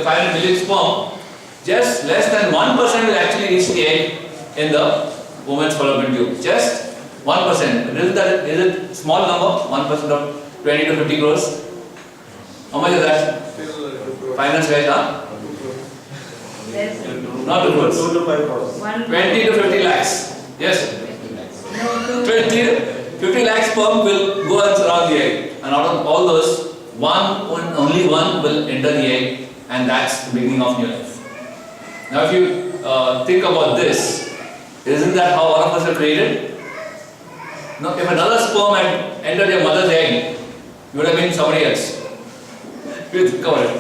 500 million sperm, just less than 1% will actually reach the egg in the woman's fallopian tube. Just 1%. Is it small number? 1% of 20 to 50 crores? How much is that? Finance guys, huh? Not 2 crores. 2 to 5 crores. 20 to 50 lakhs. Yes? 50 lakhs sperm will go around the egg. And out of all those, only one will enter the egg, and that's the beginning of new life. Now if you think about this, isn't that how all of us are created? No, if another sperm had entered your mother's egg, you would have been somebody else. You think about it.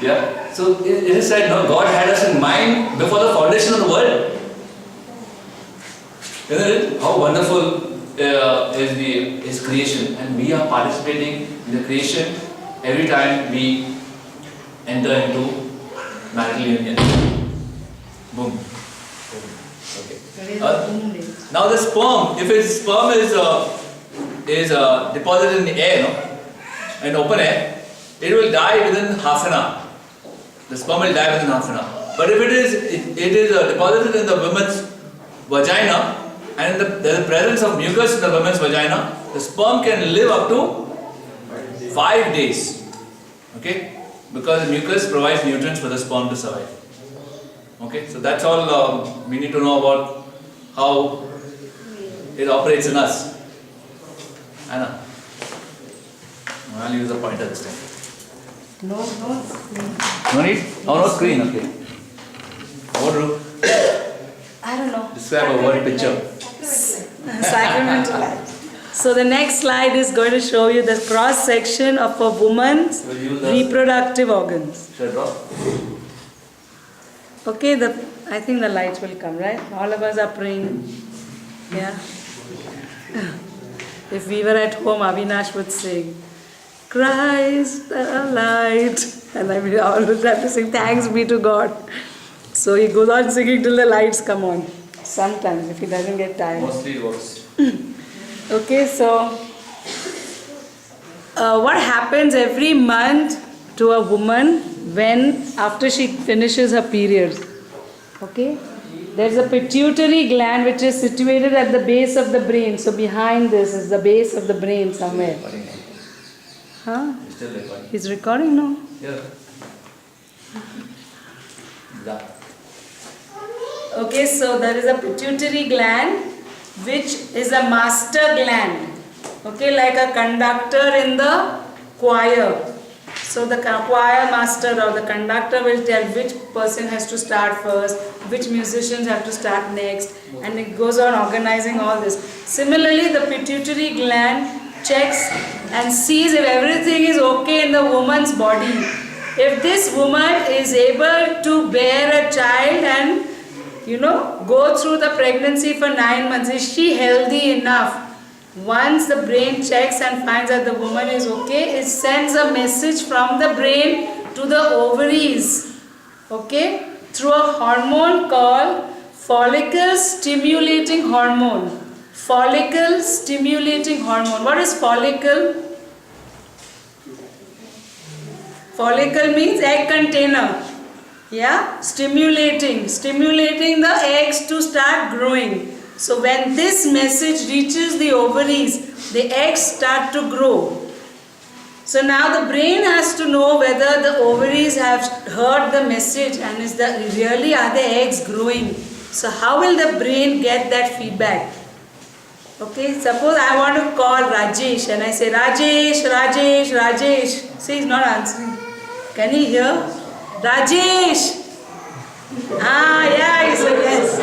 Yeah? So it is said, no, God had us in mind before the foundation of the world. Isn't it? How wonderful is His creation, and we are participating in the creation every time we enter into marital union. Boom. Okay. Now the sperm, if its sperm is deposited in the air, no, in open air, it will die within half an hour. The sperm will die within half an hour. But if it is deposited in the woman's vagina, and there is the presence of mucus in the woman's vagina, the sperm can live up to 5 days. Okay? Because the mucus provides nutrients for the sperm to survive. Okay? So that's all we need to know about how it operates in us. Anna, I'll use a pointer this time. No screen. No need? Oh, no screen, okay. What do? I don't know. Describe a word picture. Sacramental life. So the next slide is going to show you the cross section of a woman's reproductive organs. Should I draw? Okay, I think the lights will come, right? All of us are praying. Yeah. If we were at home, Avinash would sing, Christ the light. And I mean, I always have to sing, thanks be to God. So he goes on singing till the lights come on. Sometimes, if he doesn't get tired. Mostly it works. Okay, so what happens every month to a woman after she finishes her period? Okay, there's a pituitary gland which is situated at the base of the brain. So behind this is the base of the brain somewhere. Huh? Still recording. He's recording now? Yeah. Okay, so there is a pituitary gland which is a master gland. Okay, like a conductor in the choir. So the choir master or the conductor will tell which person has to start first, which musicians have to start next, and it goes on organizing all this. Similarly, the pituitary gland checks and sees if everything is okay in the woman's body. If this woman is able to bear a child and go through the pregnancy for 9 months, is she healthy enough? Once the brain checks and finds that the woman is okay, it sends a message from the brain to the ovaries, okay, through a hormone called follicle stimulating hormone. Follicle stimulating hormone. What is follicle? Follicle means egg container. Yeah, stimulating the eggs to start growing. So when this message reaches the ovaries, the eggs start to grow. So now the brain has to know whether the ovaries have heard the message and are the eggs growing. So how will the brain get that feedback? Okay, suppose I want to call Rajesh and I say Rajesh. See, he's not answering. Can he hear? Rajesh! Yeah, he said yes.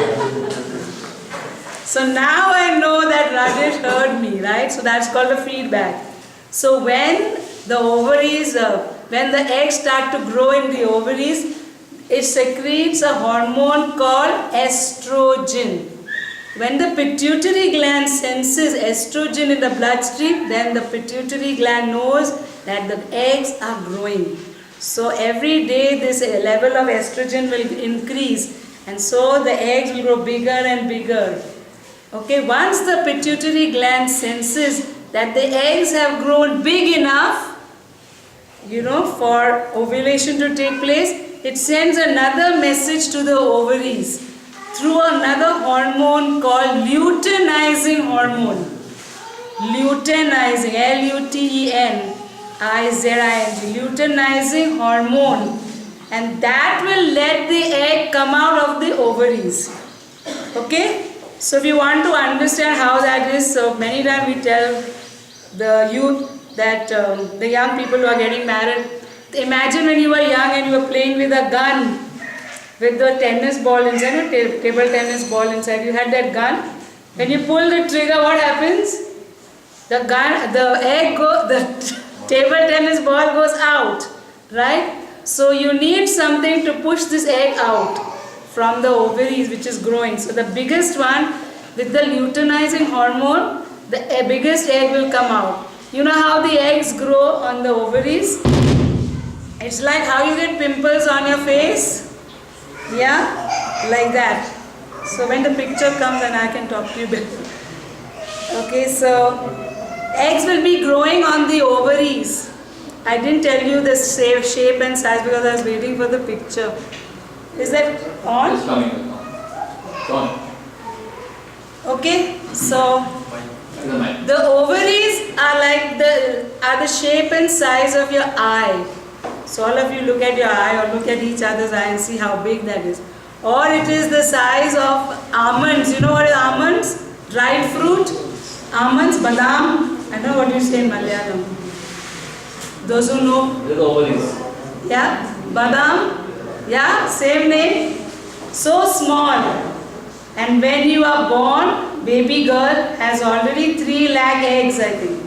So now I know that Rajesh heard me, right? So that's called a feedback. So when the ovaries, when the eggs start to grow in the ovaries, it secretes a hormone called estrogen. When the pituitary gland senses estrogen in the bloodstream, then the pituitary gland knows that the eggs are growing. So every day this level of estrogen will increase, and so the eggs will grow bigger and bigger. Okay, once the pituitary gland senses that the eggs have grown big enough, for ovulation to take place, it sends another message to the ovaries through another hormone called luteinizing hormone. Luteinizing, Luteinizing, luteinizing hormone, and that will let the egg come out of the ovaries. Okay? So if you want to understand how that is, so many times we tell the youth that the young people who are getting married, imagine when you were young and you were playing with a gun with the tennis ball inside, table tennis ball inside. You had that gun. When you pull the trigger, what happens? The table tennis ball goes out, right? So you need something to push this egg out from the ovaries, which is growing. So the biggest one with the luteinizing hormone, the biggest egg will come out. You know how the eggs grow on the ovaries? It's like how you get pimples on your face. Yeah, like that. So when the picture comes, then I can talk to you better. Okay, so eggs will be growing on the ovaries. I didn't tell you the shape and size because I was waiting for the picture. Is that on? It's coming. It's on. Okay, so To the mic. the ovaries are like the shape and size of your eye. So all of you look at your eye or look at each other's eye and see how big that is. Or it is the size of almonds. You know what is almonds? Dried fruit. Almonds, badam. I don't know what you say in Malayalam. Those who know. This is the ovaries. Yeah, badam. Yeah, same name. So small. And when you are born, baby girl has already 3 lakh eggs, I think.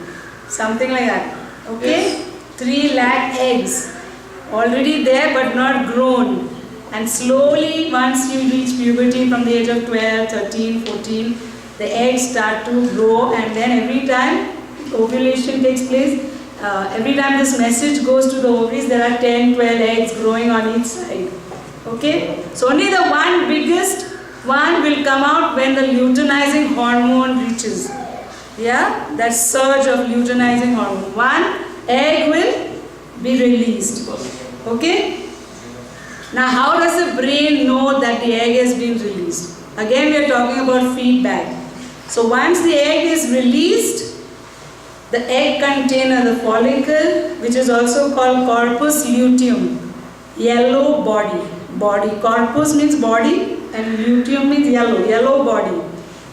Something like that. Okay? Yes. 3 lakh eggs. Already there but not grown. And slowly, once you reach puberty from the age of 12, 13, 14, the eggs start to grow, and then every time ovulation takes place, every time this message goes to the ovaries, there are 10, 12 eggs growing on each side. Okay? So only the biggest one will come out when the luteinizing hormone reaches. Yeah? That surge of luteinizing hormone. One egg will be released. Okay? Now how does the brain know that the egg has been released? Again we are talking about feedback. So once the egg is released, the egg container, the follicle, which is also called corpus luteum, yellow body. Corpus means body and luteum means yellow body.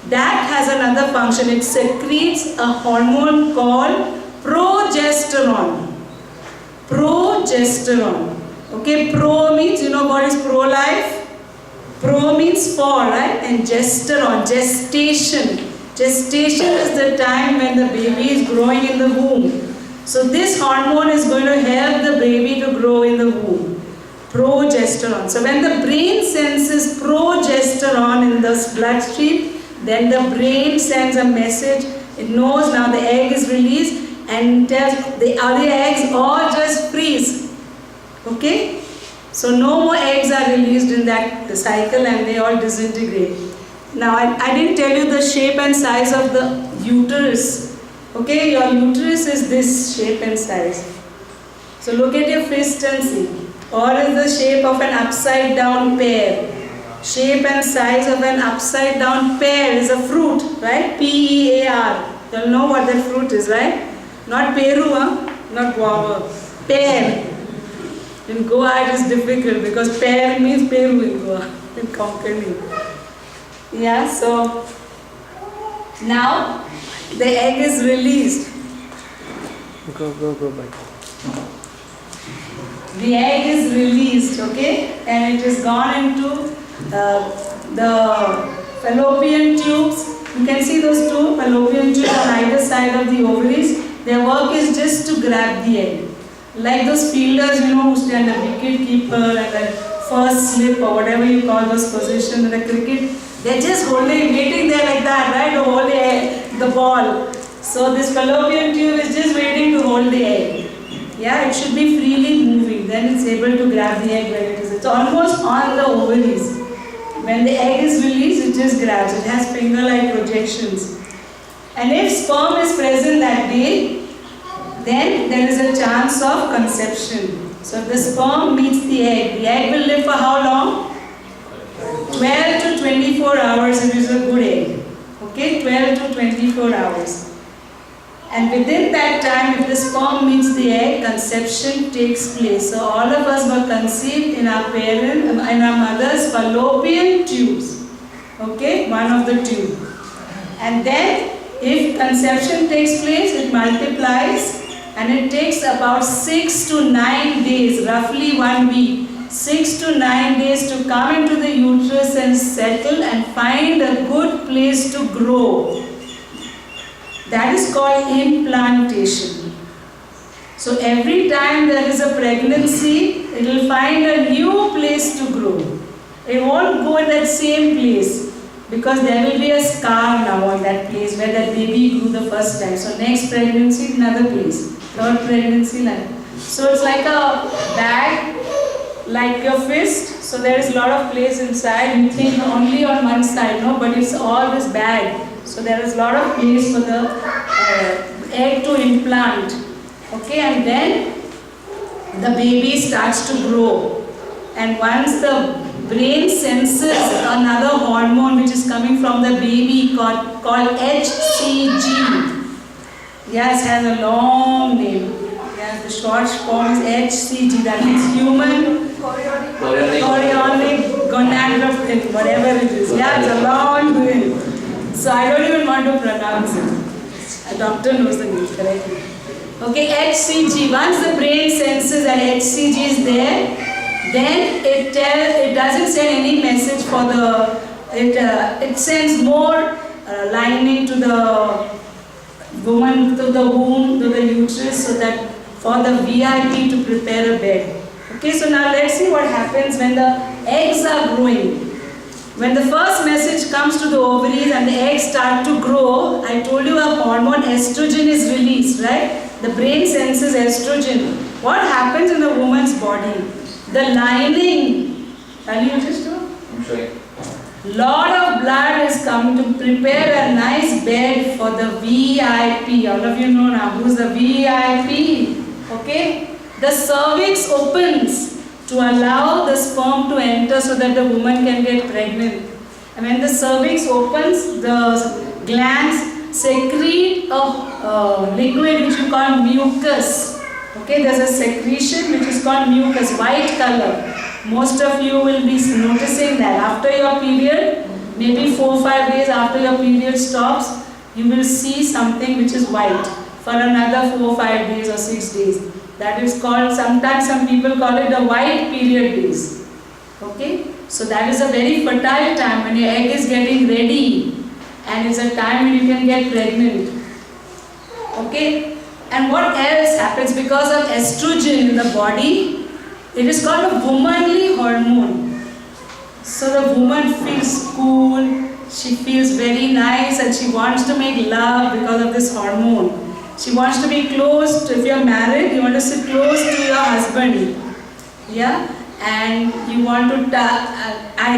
That has another function. It secretes a hormone called progesterone. Okay, pro means, you know what is pro-life? Pro means for, right? And gesteron, gestation. Gestation is the time when the baby is growing in the womb. So this hormone is going to help the baby to grow in the womb. Progesterone. So when the brain senses progesterone in the bloodstream, then the brain sends a message. It knows now the egg is released and tells the other eggs all just freeze. Okay? So no more eggs are released in that cycle and they all disintegrate. Now I didn't tell you the shape and size of the uterus. Okay, your uterus is this shape and size. So look at your fist and see. Or is the shape of an upside down pear. Shape and size of an upside down pear is a fruit, right? P-E-A-R. You'll know what that fruit is, right? Not Peru, not guava. Pear. In Goa it is difficult because pear means Peru in Goa, in Konkani. Yeah, so now the egg is released. Go, bye. The egg is released, okay, and it is gone into the fallopian tubes. You can see those 2 fallopian tubes on either side of the ovaries. Their work is just to grab the egg. Like those fielders, you know, who stand a wicket keeper and a first slip or whatever you call those positions in a cricket. They're just waiting there like that, right, to hold the ball. So this fallopian tube is just waiting to hold the egg. Yeah, it should be freely moving. Then it's able to grab the egg when it is. It's almost on the ovaries. When the egg is released, it just grabs. It has finger-like projections. And if sperm is present that day, then there is a chance of conception. So the sperm meets the egg will live for how long? 12 to 24 hours if it is a good egg. Okay, 12 to 24 hours. And within that time, if the sperm meets the egg, conception takes place. So all of us were conceived in our mother's fallopian tubes. Okay, one of the tube. And then, if conception takes place, it multiplies, and it takes about 6 to 9 days, roughly 1 week, 6 to 9 days to come into the uterus and settle and find a good place to grow. That is called implantation. So every time there is a pregnancy, it will find a new place to grow. It won't go in that same place because there will be a scar now on that place where that baby grew the first time. So next pregnancy, another place. Third pregnancy, like. So it's like a bag, like your fist. So there is a lot of place inside. You think only on one side, no? But it's all this bag. So there is a lot of place for the egg to implant. Okay, and then the baby starts to grow. And once the brain senses another hormone which is coming from the baby called HCG. Yes, has a long name. Yes, the short form is HCG. That means human chorionic gonadotropin, whatever it is. Yeah, it's a long name. So I don't even want to pronounce it. A doctor knows the name correctly. Okay, HCG. Once the brain senses that HCG is there, then it doesn't send any message for the, it sends more lining to the woman, to the womb, to the uterus, so that for the VIP to prepare a bed. Okay, so now let's see what happens when the eggs are growing. When the first message comes to the ovaries and the eggs start to grow, I told you a hormone estrogen is released, right? The brain senses estrogen. What happens in a woman's body? The lining, can you just do? I'm showing. Lot of blood is coming to prepare a nice bed for the VIP. All of you know now who's the VIP. Okay? The cervix opens to allow the sperm to enter so that the woman can get pregnant. And when the cervix opens, the glands secrete a liquid which you call mucus. Okay, there's a secretion which is called mucus, white color. Most of you will be noticing that after your period, maybe 4 or 5 days after your period stops, you will see something which is white for another 4 or 5 days or 6 days. That is called, sometimes some people call it the white period days. Okay, so that is a very fertile time when your egg is getting ready, and it's a time when you can get pregnant. Okay. And what else happens because of estrogen in the body? It is called a womanly hormone. So the woman feels cool, she feels very nice, and she wants to make love because of this hormone. She wants to be close to, if you are married, you want to sit close to your husband. Yeah? And you want to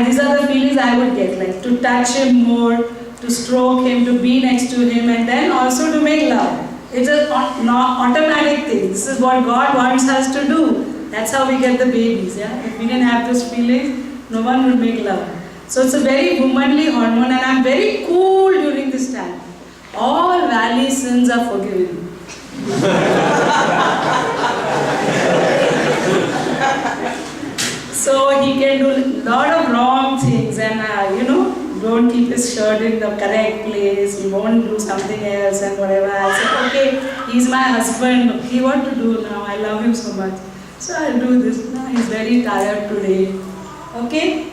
these are the feelings I would get, like to touch him more, to stroke him, to be next to him, and then also to make love. It's an automatic thing. This is what God wants us to do. That's how we get the babies. Yeah? If we didn't have those feelings, no one would make love. So it's a very womanly hormone, and I'm very cool during this time. All valley sins are forgiven. So he can do a lot of wrong things, and don't keep his shirt in the correct place, he won't do something else and whatever. I said, okay, he's my husband, okay, what to do now? I love him so much. So I'll do this. No, he's very tired today. Okay?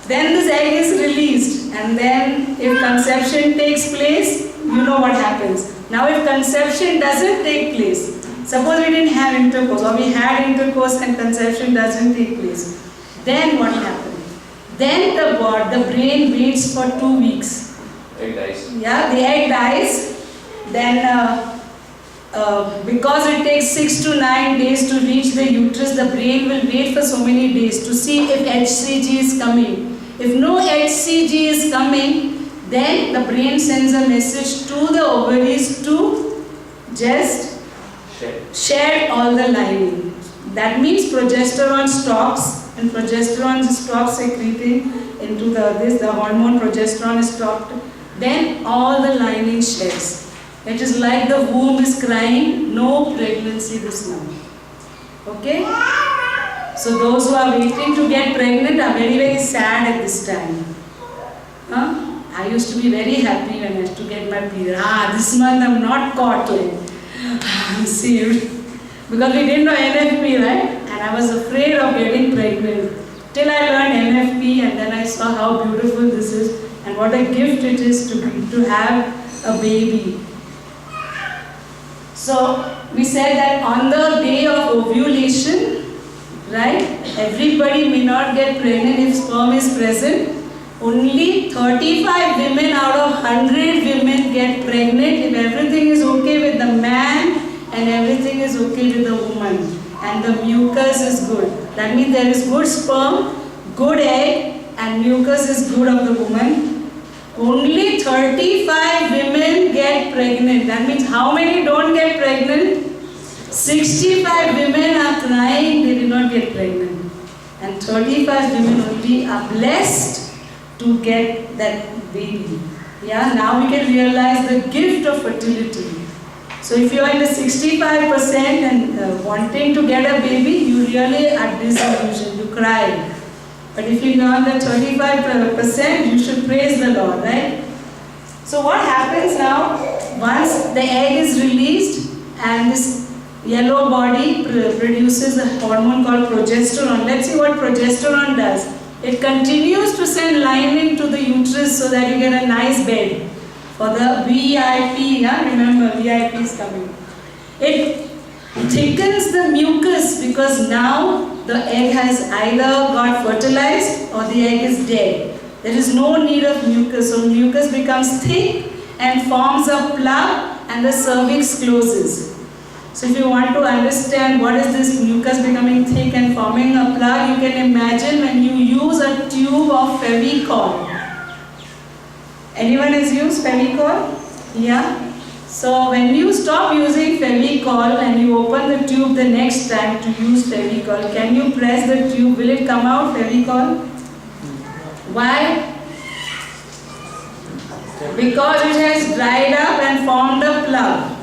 Then this egg is released, and then if conception takes place, you know what happens. Now if conception doesn't take place, suppose we didn't have intercourse, or we had intercourse and conception doesn't take place, then what happens? Then the brain waits for 2 weeks. Egg dies. Yeah, the egg dies. Then because it takes 6 to 9 days to reach the uterus, the brain will wait for so many days to see if HCG is coming. If no HCG is coming, then the brain sends a message to the ovaries to just shed all the lining. That means progesterone stops, and progesterone stops secreting into the hormone progesterone is stopped. Then all the lining sheds. It is like the womb is crying, no pregnancy this month. Okay? So those who are waiting to get pregnant are very, very sad at this time. Huh? I used to be very happy when I used to get my period. This month I'm not caught yet. I'm saved. Because we didn't know NFP, right? And I was afraid of getting pregnant. Till I learned NFP, and then I saw how beautiful this is and what a gift it is to have a baby. So we said that on the day of ovulation, right? Everybody may not get pregnant if sperm is present. Only 35 women out of 100 women get pregnant if everything is okay with the man and everything is okay with the woman. And the mucus is good. That means there is good sperm, good egg, and mucus is good of the woman. Only 35 women get pregnant. That means how many don't get pregnant? 65 women are crying they did not get pregnant. And 35 women only are blessed to get that baby. Yeah, now we can realize the gift of fertility. So if you are in the 65% and wanting to get a baby, you really are disillusioned, you cry. But if you are on the 35%, you should praise the Lord, right? So what happens now, once the egg is released and this yellow body produces a hormone called progesterone. Let's see what progesterone does. It continues to send lining to the uterus so that you get a nice bed for the VIP. Yeah? Remember, VIP is coming. It thickens the mucus because now the egg has either got fertilized or the egg is dead. There is no need of mucus. So mucus becomes thick and forms a plug and the cervix closes. So if you want to understand what is this mucus becoming thick and forming a plug, you can imagine when you use a tube of Fevicol. Anyone has used Fevicol? Yeah? So when you stop using Fevicol and you open the tube the next time to use Fevicol, can you press the tube? Will it come out, Fevicol? Why? Because it has dried up and formed a plug.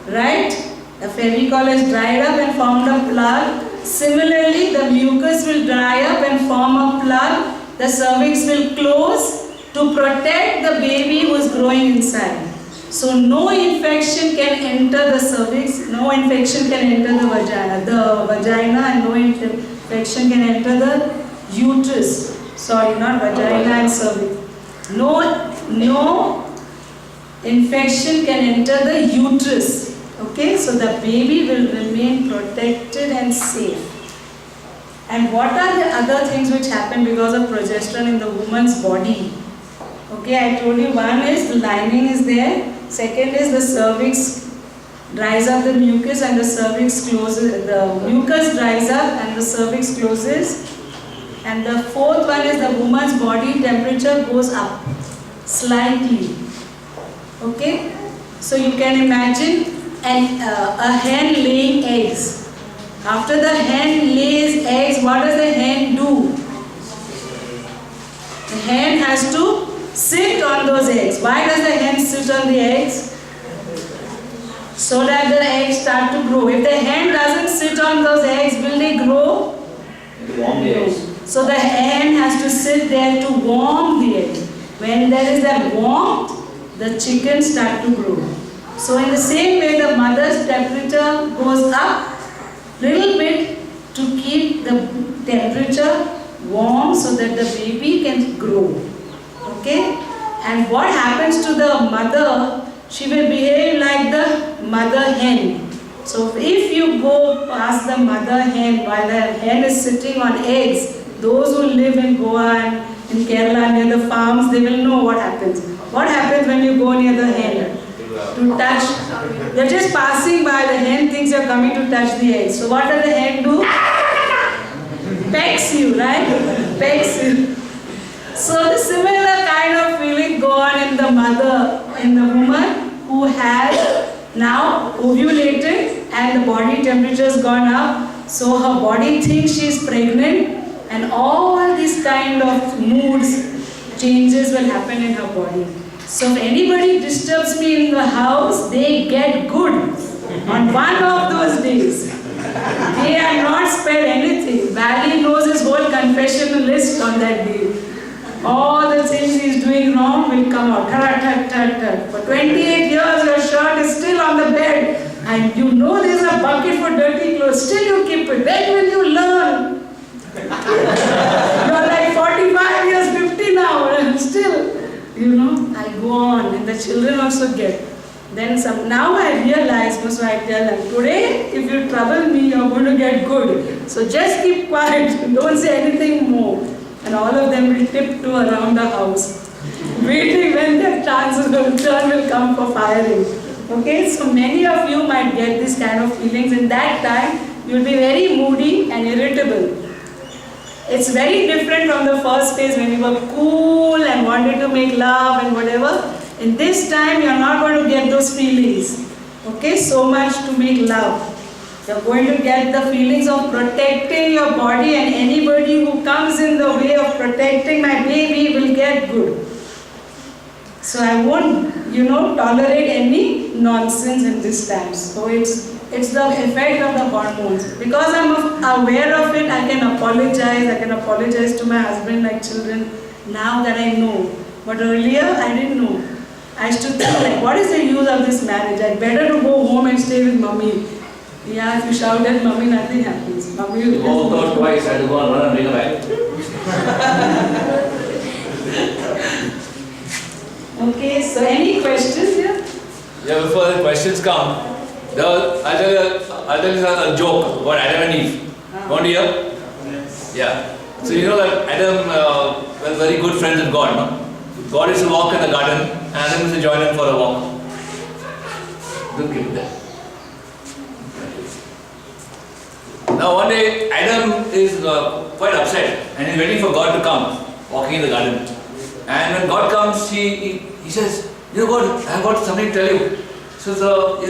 Right? The Fevicol has dried up and formed a plug. Similarly, the mucus will dry up and form a plug. The cervix will close to protect the baby who is growing inside. So no infection can enter the cervix, no infection can enter the vagina and no infection can enter the uterus. Sorry, not vagina and cervix. No infection can enter the uterus. Okay, so the baby will remain protected and safe. And what are the other things which happen because of progesterone in the woman's body? Okay, I told you one is the lining is there. Second is the cervix dries up the mucus and the cervix closes. The mucus dries up and the cervix closes. And the fourth one is the woman's body temperature goes up slightly. Okay, so you can imagine a hen laying eggs. After the hen lays eggs, what does the hen do? The hen has to sit on those eggs. Why does the hen sit on the eggs? So that the eggs start to grow. If the hen doesn't sit on those eggs, will they grow? Warm the eggs. So the hen has to sit there to warm the egg. When there is that warmth, the chickens start to grow. So in the same way, the mother's temperature goes up little bit to keep the temperature warm so that the baby can grow. Okay? And what happens to the mother? She will behave like the mother hen. So if you go past the mother hen while the hen is sitting on eggs, those who live in Goa and in Kerala near the farms, they will know what happens. What happens when you go near the hen? To touch. You're just passing by, the hen thinks you're coming to touch the egg. So what does the hen do? Pecks you, right? Pecks you. So the similar kind of feeling go on in the mother, in the woman who has now ovulated and the body temperature has gone up, so her body thinks she is pregnant, and all these kind of moods changes will happen in her body. So if anybody disturbs me in the house, they get good on one of those days. They are not spared anything. Valley knows his whole confession list on that day. All the things he is doing wrong will come out. For 28 years your shirt is still on the bed and you know there is a bucket for dirty clothes. Still you keep it. When will you learn? You are like 45 years, 50 now and still, I go on and the children also get. Then now I realize, so I tell them, today if you trouble me, you're going to get good. So just keep quiet, don't say anything more. And all of them will tiptoe around the house, waiting when their turn will come for firing. Okay, so many of you might get this kind of feelings. In that time, you'll be very moody and irritable. It's very different from the first phase when you were cool and wanted to make love and whatever. In this time, you're not going to get those feelings. Okay, so much to make love. You're going to get the feelings of protecting your body, and anybody who comes in the way of protecting my baby will get good. So I won't, tolerate any nonsense in this time. So it's the effect of the hormones. Because I'm aware of it, I can apologize to my husband, my children, now that I know. But earlier, I didn't know. I used to think like, what is the use of this marriage? I'd better to go home and stay with mommy. Yeah, if you shout at mommy, nothing happens. Mommy will go out twice, I had to go and run and bring her back. Okay, so any questions here? Yeah, before the questions come, I'll tell you a joke about Adam and Eve. Want to hear? Yeah. So you know that Adam was very good friends with God, no? God used to walk in the garden, and Adam used to join him for a walk. Don't give it that. Now one day, Adam is quite upset, and he's waiting for God to come, walking in the garden. And when God comes, he says, God, I have got something to tell you. So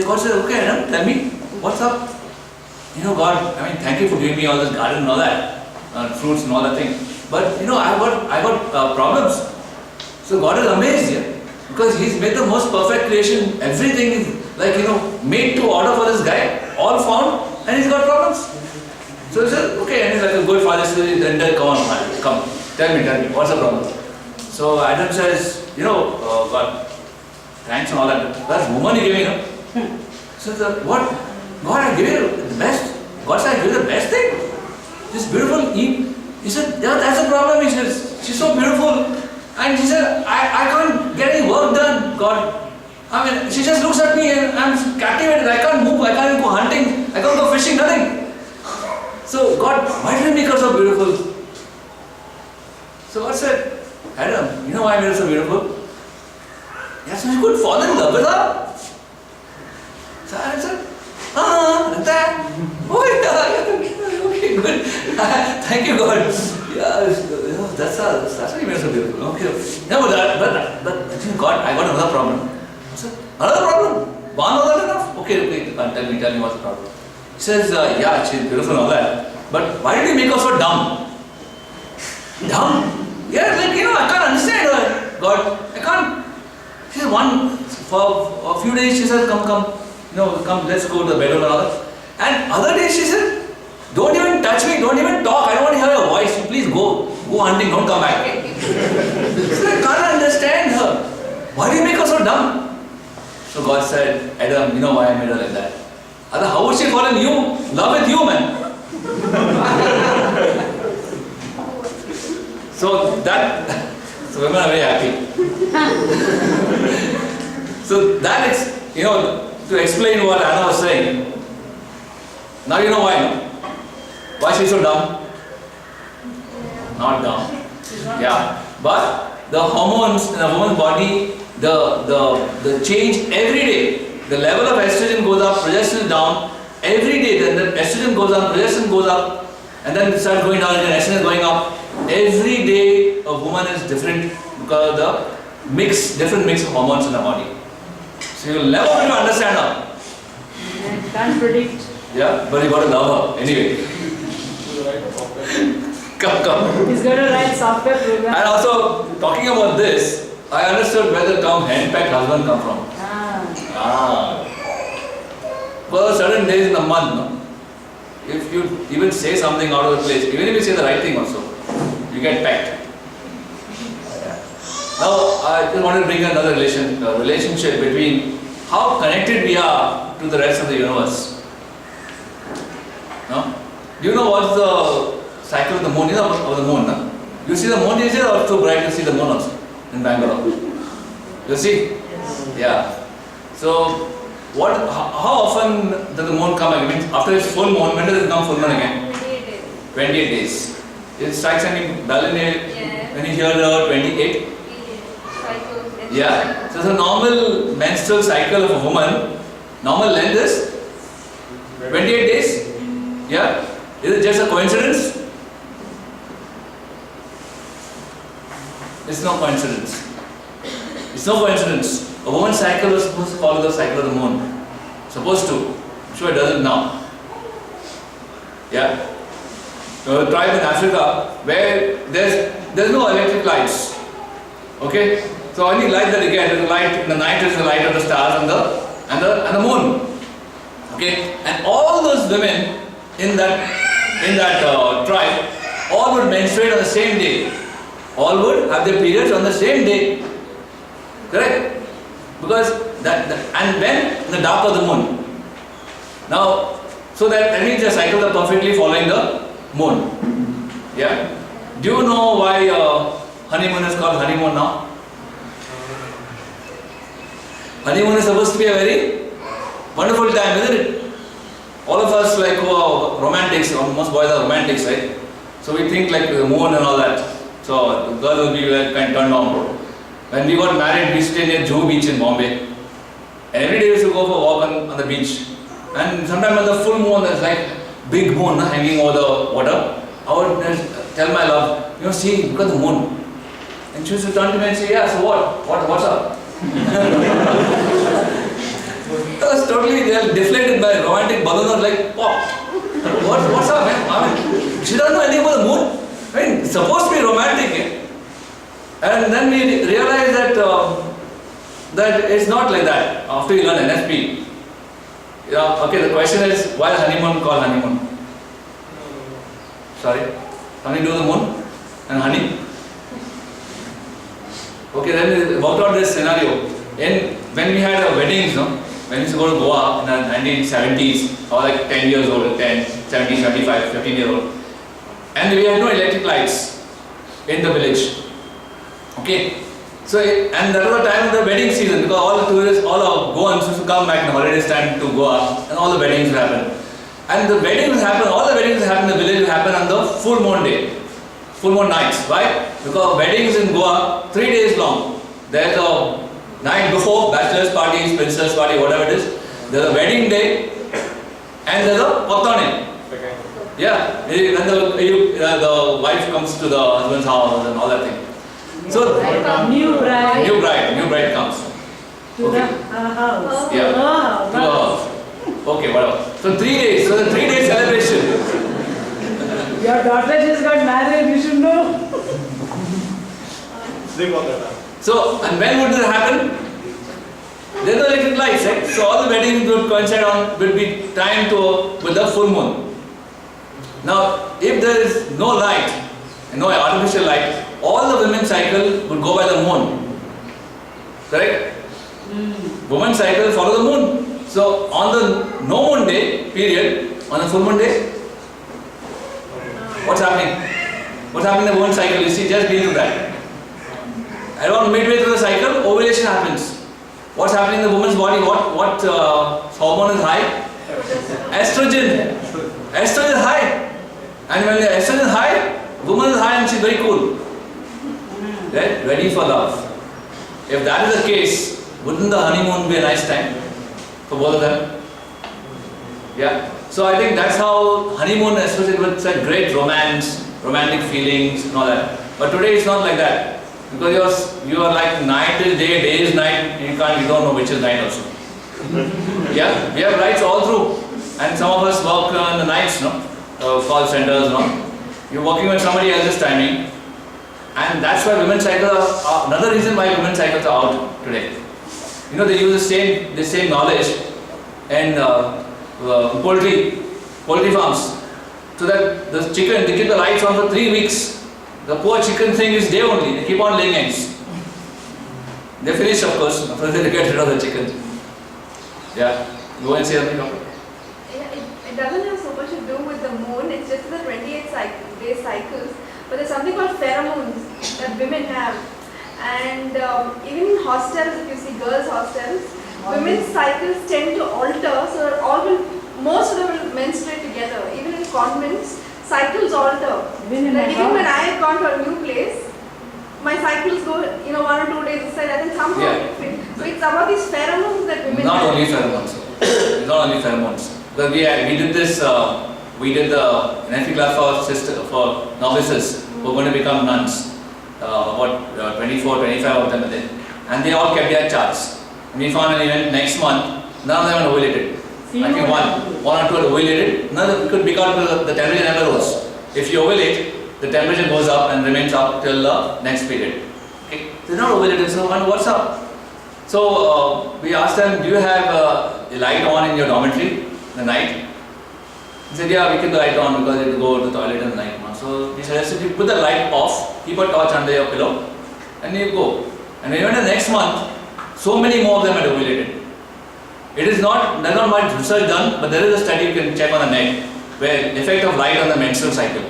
God says, okay Adam, tell me, what's up? God, thank you for giving me all this garden and all that, fruits and all that thing. But I got problems. So God is amazed here, because He's made the most perfect creation. Everything is like, made to order for this guy, all found, and he's got problems. So he says, okay, and he's like a good father, then come on, come, tell me, what's the problem? So Adam says, God, thanks and all that. That woman you gave me, So what? God, I gave you the best. God said, I gave you the best thing. This beautiful Eve. He said, yeah, that's the problem. He says, she's so beautiful. And she said, I can't get any work done, God. She just looks at me and I'm captivated. I can't move, I can't go hunting, I can't go fishing, nothing. So God, why did you make her so beautiful? So God said, Adam, you know why I made her so beautiful? Yes, you could fall in love with her. So Adam said, like that. Oh yeah, okay, good. Thank you, God. Yeah, that's why you made her so beautiful. Okay. No, but God, I got another problem. I said, another problem? One was not enough? Okay, tell me what's the problem. He says, yeah, she's beautiful and all that. But why did you make her so dumb? Dumb? Yeah, I can't understand her. God, I can't. She said, for a few days she said, come, let's go to the bedroom and all that. And other days she said, don't even touch me, don't even talk, I don't want to hear your voice, please go hunting, don't come back. So I can't understand her. Why do you make her so dumb? So God said, Adam, you know why I made her like that? How would she fall in love with you, man? So women are very happy. So that is, to explain what Anna was saying. Now you know why, no? Why she's so dumb? Not dumb. Yeah. But the hormones in a woman's body, the change every day. The level of estrogen goes up, progesterone is down. Every day then the estrogen goes up, progesterone goes up, and then it starts going down again, estrogen is going up. Every day a woman is different because of the different mix of hormones in the body. So you'll never be able to understand her. Can't predict. Yeah, but you got to love her anyway. Come. He's going to write software program. And also, talking about this, I understood where the term henpecked husband come from. Ah. For certain days in the month, no? If you even say something out of the place, even if you say the right thing also, you get pecked. Now, I just want to bring another relationship between how connected we are to the rest of the universe. No? Do you know what's the cycle of the moon? You know of the moon, no? You see the moon is here or too bright to see the moon also in Bangalore? You see? Yes. Yeah. So, how often does the moon come again? Means after its full moon, when does it come full moon again? 28 days. 28 days. It strikes any bell in it Yes. when you hear the 28? Cycles. Yeah. So the normal menstrual cycle of a woman, normal length is 28 days? Yeah? Is it just a coincidence? It's no coincidence. It's no coincidence. A woman's cycle was supposed to follow the cycle of the moon. Supposed to. I'm sure it doesn't now. Yeah? So a tribe in Africa where there's no electric lights. Okay? So only light that you get is the light in the night is the light of the stars and the moon. Okay? And all those women in that tribe all would menstruate on the same day. All would have their periods on the same day. Correct? Because and when in the dark of the moon. Now, so that means the cycles are perfectly following the moon. Yeah? Do you know why honeymoon is called honeymoon now? Honeymoon is supposed to be a very wonderful time, isn't it? All of us like who are romantics, most boys are romantics, right? So we think like the moon and all that. So the girl will be like kind of turned on. When we got married, we stayed near Juhu Beach in Bombay. And every day we used to go for a walk on the beach. And sometimes on the full moon, there's like big moon hanging over the water. I would tell my love, see, look at the moon. And she used to turn to me and say, yeah, so what? What's up? I was totally deflated by romantic balloon, like, pop. What's up, man? I mean, she doesn't know anything about the moon. I mean, it's supposed to be romantic, eh? And then we realized that it's not like that after you learn NSP. Okay, the question is, why is honeymoon called honeymoon? Sorry? Honey do the moon and honey? Okay, then we worked out this scenario. When we had our weddings, when we used to go to Goa in the 1970s, I was like 10 years old, 10, 70, 75, 15 years old. And we had no electric lights in the village. Okay, so and that was the time of the wedding season because all the tourists, all our Goans used to come back in the holidays time to Goa and all the weddings would happen. And the weddings happen, all the weddings happen in the village will happen on the full moon day, full moon nights. Why? Because weddings in Goa 3 days long. There's a night before, bachelor's party, princess party, whatever it is. There's a wedding day and there's a Pattane. Yeah, when the wife comes to the husband's house and all that thing. So, New bride comes. to the house. Yeah, Oh, to the house. Okay, whatever. So 3 days, so the 3-day celebration. Your daughter just got married, you should know. So, and when would this happen? There's no electric lights, right? So all the weddings would coincide would be timed with the full moon. Now, if there is no light, no artificial light, all the women's cycle would go by the moon. Correct? Women's cycle follow the moon. So on the no moon day period, on the full moon day, what's happening? What's happening in the women's cycle? You see, just deal with that. Around midway through the cycle, ovulation happens. What's happening in the woman's body? What hormone is high? Estrogen. Estrogen is high. And when the estrogen is high, woman is high and she's very cool. Right? Ready for love. If that is the case, wouldn't the honeymoon be a nice time for both of them? Yeah. So I think that's how honeymoon is associated with such great romance, romantic feelings and all that. But today it's not like that. Because you are like night is day, day is night, you don't know which is night also. Yeah, we have lights all through. And some of us work in the nights, no? Call centers, no? You're working with somebody else's timing. And that's why women's cycles are another reason why women's cycles are out today. You know, they use the same knowledge in poultry farms. So that the chicken, they keep the lights on for 3 weeks. The poor chicken thing is day only, they keep on laying eggs. They finish, of course, after they get rid of the chicken. Yeah, go and say something. Yeah, it doesn't have so much to do with the moon, it's just the 28-day cycles. But there's something called pheromones that women have. And even in hostels, if you see girls' hostels, women's cycles tend to alter, so that most of them will menstruate together. Even in convents, cycles alter. Even when I have gone to a new place, my cycles go, 1 or 2 days aside, I think somehow it fit. So it's about these pheromones that women Not have. only pheromones. It's not only pheromones. Because we did this, we did the NFP class for novices who are going to become nuns. About 24, 25 of them are there. And they all kept their charts. And we found an event next month, none of them had ovulated. I think one or two had ovulated, none of them could because the temperature never rose. If you ovulate, the temperature goes up and remains up till the next period. Okay? They're not ovulated, so what's up? So we asked them, do you have a light on in your dormitory in the night? He said, yeah, we keep the light on because you go to the toilet in the night. So we suggested you put the light off, keep a torch under your pillow, and you go. And even the next month, so many more of them had ovulated. There's not much research done, but there is a study you can check on the net where the effect of light on the menstrual cycle.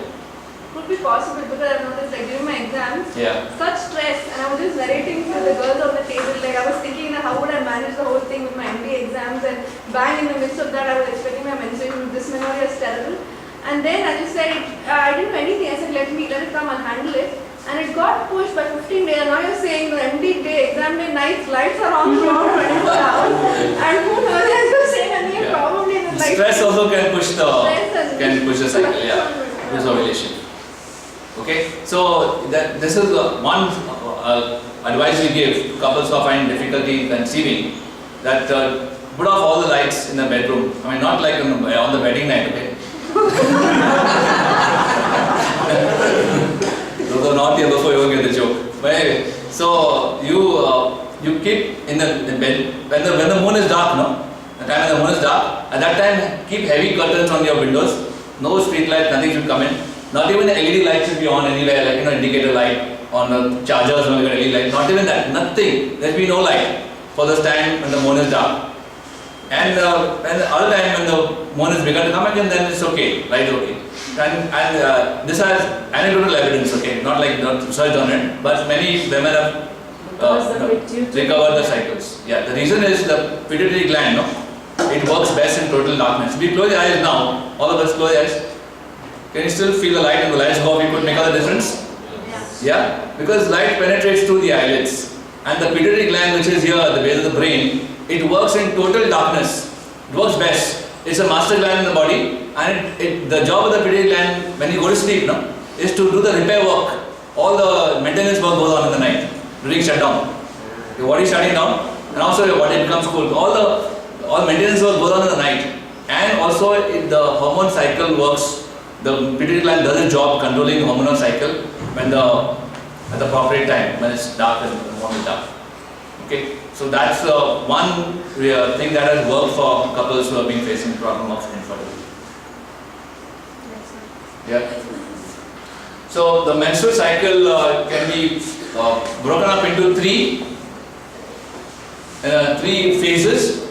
Could be possible because I've noticed like during my exams, Yeah. such stress, and I was just narrating to the girls on the table, like I was thinking that how would I manage the whole thing with my MD exams, and bang in the midst of that I was expecting my menstruation, dysmenorrhea is terrible. And then I just said, I didn't do anything, I said let it come and handle it. And it got pushed by 15 days, and now you're saying the MD day, exam day, nights, lights are on throughout 24 hours. And who knows, as you're saying, and Yeah. probably the lights. Stress also can push the cycle, yeah. Yeah. This ovulation. Okay, so this is one advice we give to couples who are finding difficulty in conceiving, that put off all the lights in the bedroom. I mean, not like on the wedding night, okay? Those are not here before you even get the joke. But anyway, so you keep in the bed when the moon is dark, no? The time when the moon is dark, at that time keep heavy curtains on your windows. No street light, nothing should come in. Not even the LED light should be on anywhere, like indicator light on the chargers, no LED light. Not even that. Nothing. There should be no light for this time when the moon is dark. And the other time when the moon is begun to come again, then it's okay. Light is okay. And this has anecdotal evidence, okay, not research on it, but many women have recovered the cycles. Yeah, the reason is the pituitary gland, no? It works best in total darkness. We close your eyes now, all of us close your eyes. Can you still feel the light and the lights go off? You could make out the difference? Yeah, because light penetrates through the eyelids. And the pituitary gland, which is here at the base of the brain, it works in total darkness. It works best. It's a master gland in the body, and the job of the pituitary gland when you go to sleep, no, is to do the repair work. All the maintenance work goes on in the night during shutdown. Your body is shutting down, and also your body becomes cool. All maintenance work goes on in the night, and also the hormone cycle works. The pituitary gland does its job controlling the hormonal cycle at the appropriate time when it's dark and the moon is dark. Okay, so that's one thing that has worked for couples who have been facing the problem of infertility. Yeah. So the menstrual cycle can be broken up into three phases.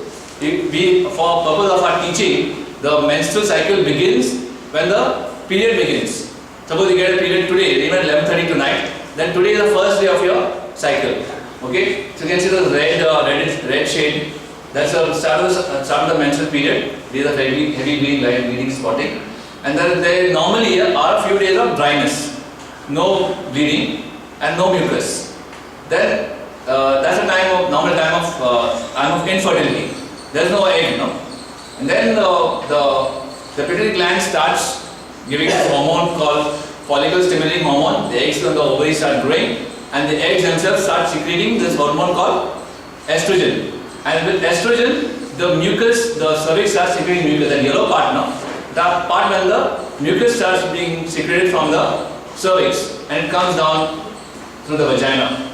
For purpose of our teaching, the menstrual cycle begins when the period begins. Suppose you get a period today, even 11:30 tonight, then today is the first day of your cycle. Okay, so you can see the red shade. That's the start of the menstrual period. These are heavy bleeding, spotting, and then there normally are a few days of dryness, no bleeding, and no mucus. Then that's a normal time of infertility. There's no egg, no, and then the pituitary gland starts giving this hormone called follicle stimulating hormone. The eggs on the ovary start growing, and the eggs themselves start secreting this hormone called estrogen. And with estrogen, the mucus, the cervix starts secreting mucus, that yellow part, no? That part when the mucus starts being secreted from the cervix and it comes down through the vagina.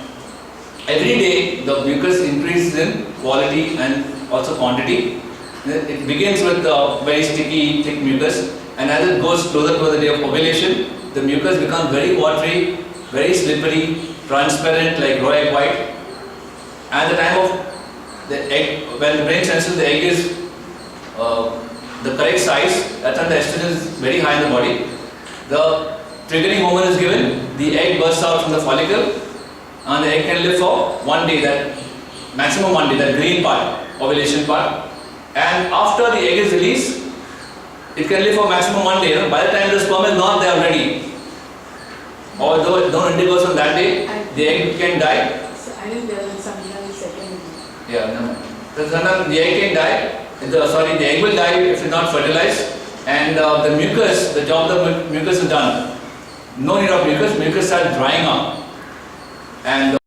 Every day the mucus increases in quality and also quantity. It begins with very sticky, thick mucus, and as it goes closer to the day of ovulation, the mucus becomes very watery, very slippery, transparent like raw egg white. At the time of the egg, when the brain senses the egg is the correct size, that's when the estrogen is very high in the body. The triggering hormone is given, the egg bursts out from the follicle, and the egg can live for 1 day, that maximum 1 day, that green part, ovulation part. And after the egg is released, it can live for maximum 1 day. You know? By the time the sperm is not there ready, although no intercourse on that day, the egg can die. So I think there is something else second. Yeah, no. So sometimes the egg can die. The egg will die if it's not fertilized, and the mucus, the job of the mucus is done. No need of mucus. Mucus starts drying up, and